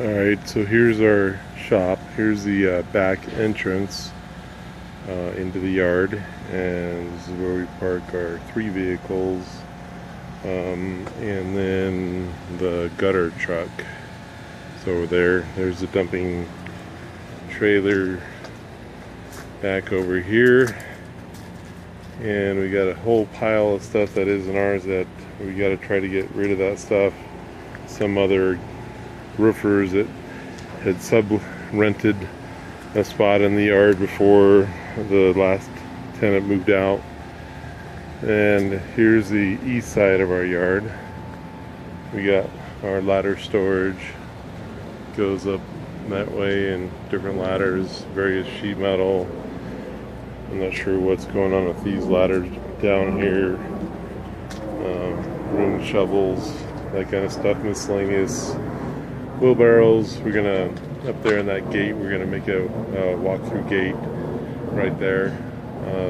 Alright, so here's our shop. Here's the back entrance into the yard, and this is where we park our 3 vehicles, and then the gutter truck. So there's the dumping trailer back over here, and we got a whole pile of stuff that isn't ours that we got to try to get rid of that stuff. Some other roofers that had sub-rented a spot in the yard before the last tenant moved out. And here's the east side of our yard. We got our ladder storage, goes up that way, and different ladders, various sheet metal. I'm not sure what's going on with these ladders down here. Room shovels, that kind of stuff, miscellaneous wheelbarrows. We're gonna, up there in that gate, we're gonna make a walk-through gate right there,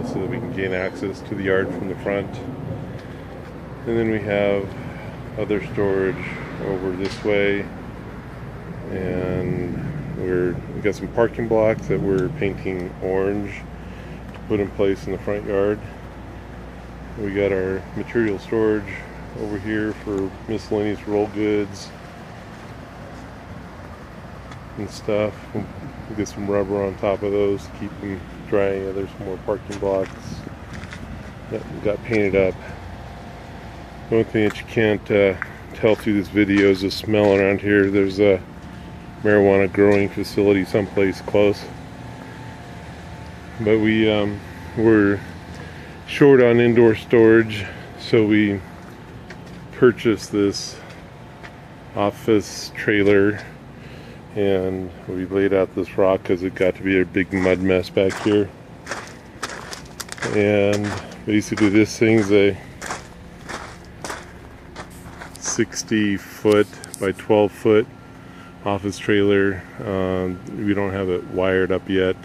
so that we can gain access to the yard from the front. And then we have other storage over this way, and we got some parking blocks that we're painting orange to put in place in the front yard. We got our material storage over here for miscellaneous roll goods and stuff. We'll get some rubber on top of those to keep them drying. There's some more parking blocks that got painted up. The only thing that you can't tell through this video is the smell around here. There's a marijuana growing facility someplace close, but we're short on indoor storage, so we purchased this office trailer, and we laid out this rock because it got to be a big mud mess back here. And basically this thing's a 60-foot by 12-foot office trailer. We don't have it wired up yet,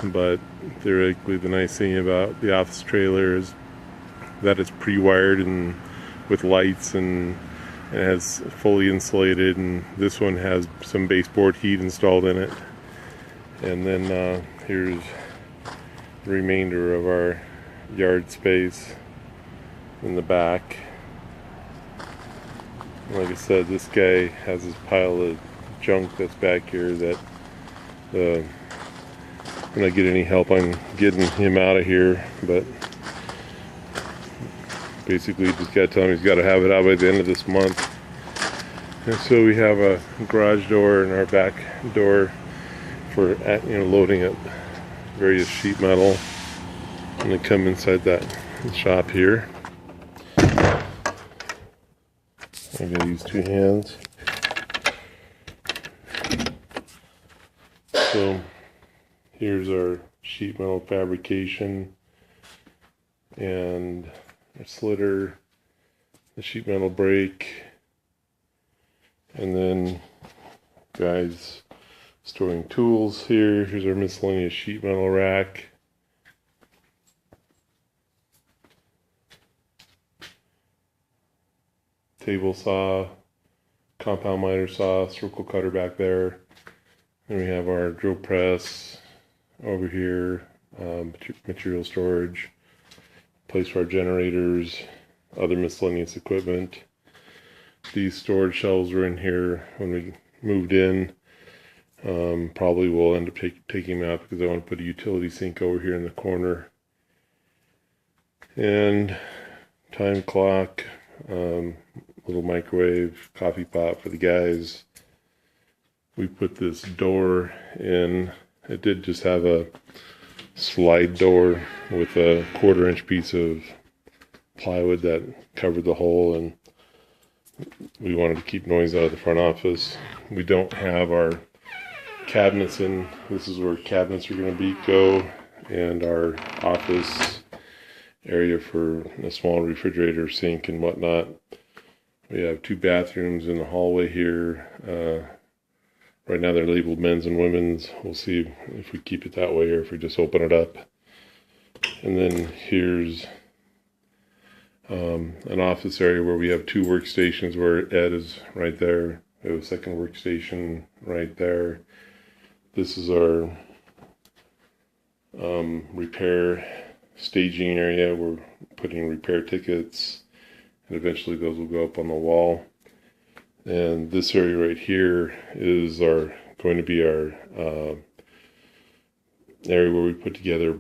but theoretically the nice thing about the office trailer is that it's pre-wired and with lights, and it has fully insulated, and this one has some baseboard heat installed in it. And then here's the remainder of our yard space in the back. Like I said, this guy has this pile of junk that's back here that when I get any help on getting him out of here, but basically just gotta tell him he's got to have it out by the end of this month. And so we have a garage door and our back door for loading up various sheet metal. I'm gonna come inside that shop here. I'm gonna use 2 hands. So here's our sheet metal fabrication and our slitter, the sheet metal brake, and then guys storing tools here. Here's our miscellaneous sheet metal rack. Table saw, compound miter saw, circle cutter back there. And we have our drill press over here, material storage, place for our generators, other miscellaneous equipment. These storage shelves were in here when we moved in. Probably will end up taking them out because I want to put a utility sink over here in the corner. And time clock, little microwave, coffee pot for the guys. We put this door in. It did just have a slide door with a 1/4-inch piece of plywood that covered the hole, and we wanted to keep noise out of the front office. We don't have our cabinets in. This is where cabinets are going to go, and our office area for a small refrigerator, sink, and whatnot. We have 2 bathrooms in the hallway here. Right now they're labeled men's and women's. We'll see if we keep it that way or if we just open it up. And then here's an office area where we have 2 workstations where Ed is right there We have a second workstation right there. This is our repair staging area. We're putting repair tickets, and eventually those will go up on the wall. And this area right here is going to be our area where we put together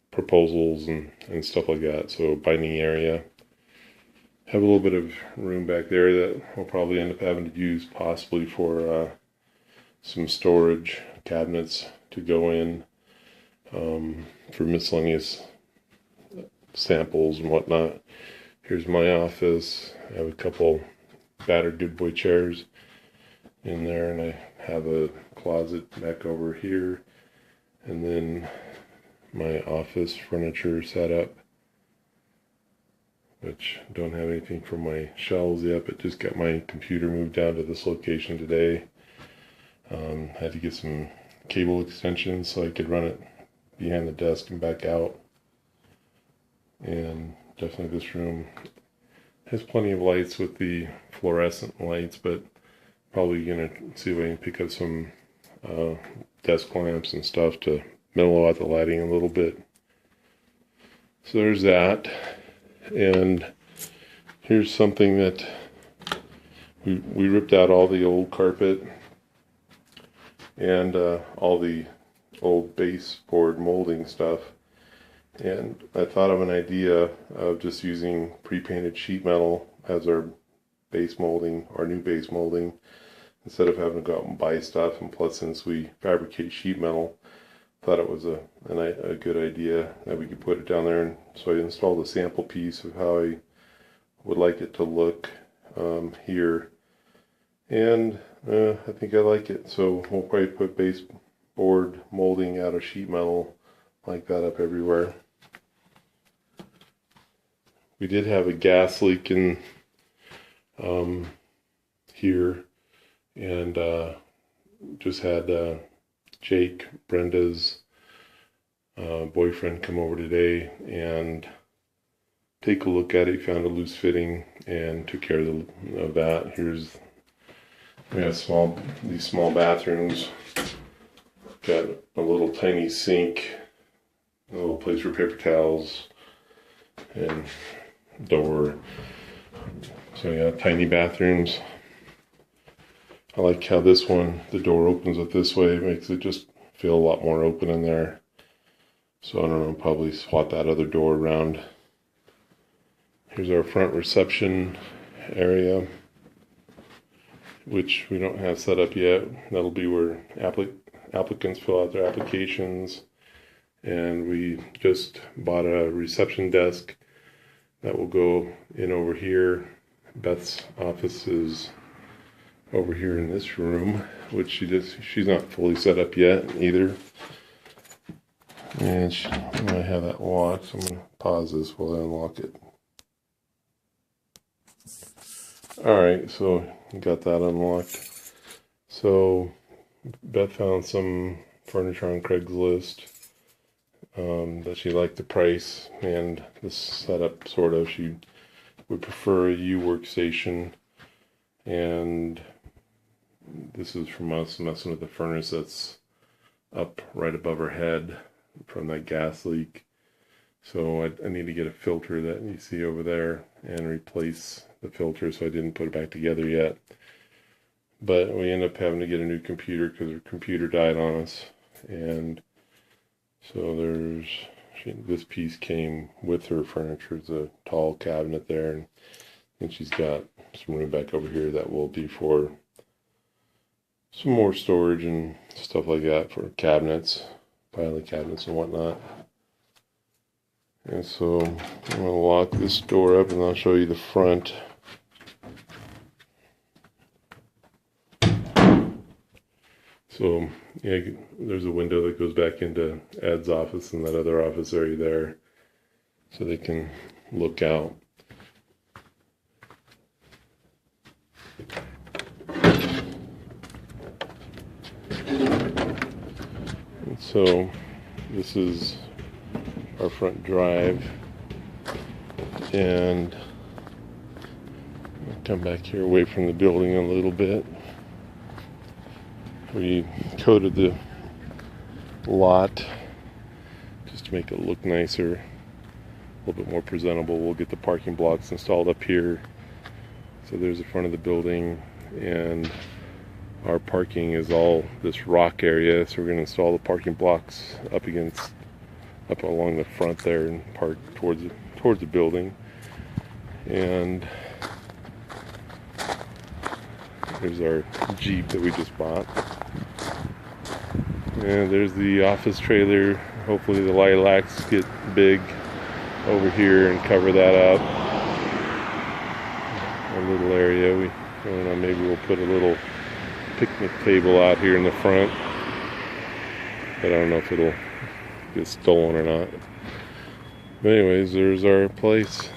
proposals and stuff like that. So binding area. Have a little bit of room back there that we'll probably end up having to use possibly for some storage cabinets to go in for miscellaneous samples and whatnot. Here's my office. I have a couple battered Good Boy chairs in there, and I have a closet back over here, and then my office furniture set up, which don't have anything for my shelves yet, but just got my computer moved down to this location today. Had to get some cable extensions so I could run it behind the desk and back out. And definitely this room has plenty of lights with the fluorescent lights, but probably gonna see if I can pick up some desk lamps and stuff to mellow out the lighting a little bit. So there's that. And here's something that we ripped out all the old carpet and all the old baseboard molding stuff, and I thought of an idea of just using pre-painted sheet metal as our base molding, our new base molding, instead of having to go out and buy stuff. And plus, since we fabricate sheet metal, thought it was a good idea that we could put it down there. And so I installed a sample piece of how I would like it to look here, and I think I like it. So we'll probably put baseboard molding out of sheet metal like that up everywhere. We did have a gas leak in here, and just had Jake, Brenda's boyfriend, come over today and take a look at it. He found a loose fitting and took care of that. We have these small bathrooms. Got a little tiny sink, a little place for paper towels, and door. So yeah, tiny bathrooms. I like how this one, the door opens it this way. It makes it just feel a lot more open in there. So I don't know, probably swap that other door around. Here's our front reception area, which we don't have set up yet. That'll be where applicants fill out their applications. And we just bought a reception desk that will go in over here. Beth's office is over here in this room, which she's not fully set up yet either. And I'm gonna have that locked, so I'm gonna pause this while I unlock it. Alright, so got that unlocked. So Beth found some furniture on Craigslist that she liked the price and the setup, sort of. She would prefer a U workstation, and this is from us messing with the furnace that's up right above her head from that gas leak. So I need to get a filter that you see over there and replace the filter, so I didn't put it back together yet. But we end up having to get a new computer because her computer died on us. And so this piece came with her furniture. It's a tall cabinet there, and she's got some room back over here that will be for some more storage and stuff like that, for cabinets, filing cabinets and whatnot. And so I'm going to lock this door up and I'll show you the front. So yeah, there's a window that goes back into Ed's office and that other office area there, so they can look out. And so this is our front drive, and I'll Come back here away from the building a little bit. We coated the lot just to make it look nicer, a little bit more presentable. We'll get the parking blocks installed up here. So there's the front of the building, and our parking is all this rock area, so we're going to install the parking blocks up along the front there and park towards the building. And there's our Jeep that we just bought. And there's the office trailer. Hopefully the lilacs get big over here and cover that up. A little area. I don't know, maybe we'll put a little picnic table out here in the front. But I don't know if it'll get stolen or not. But anyways, there's our place.